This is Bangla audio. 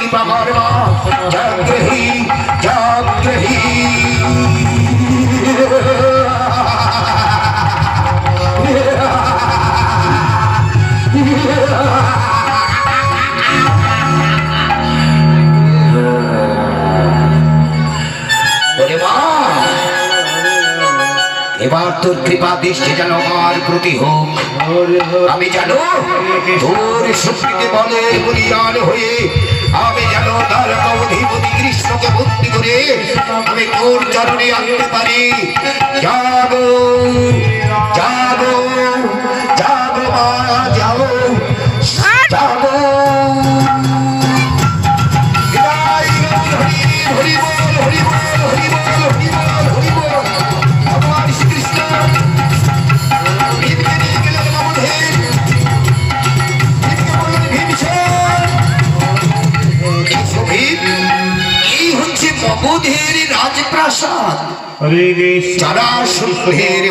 কৃপা করবা জাগ্রহী জাগ্রহী এবার তোর কৃপা দৃষ্টি যেন আমার প্রতি হোক। আমি যেন তোর শক্তিকে বলে বলিয়ান হয়ে আমি যেন তার অধিপতি কৃষ্ণকে বন্দি করে আমি তোর চরণে আনতে পারি। জাগো জাগো জাগো মা জাগো জাগো। মগধের রাজপ্রাসাদ যারা শুনলের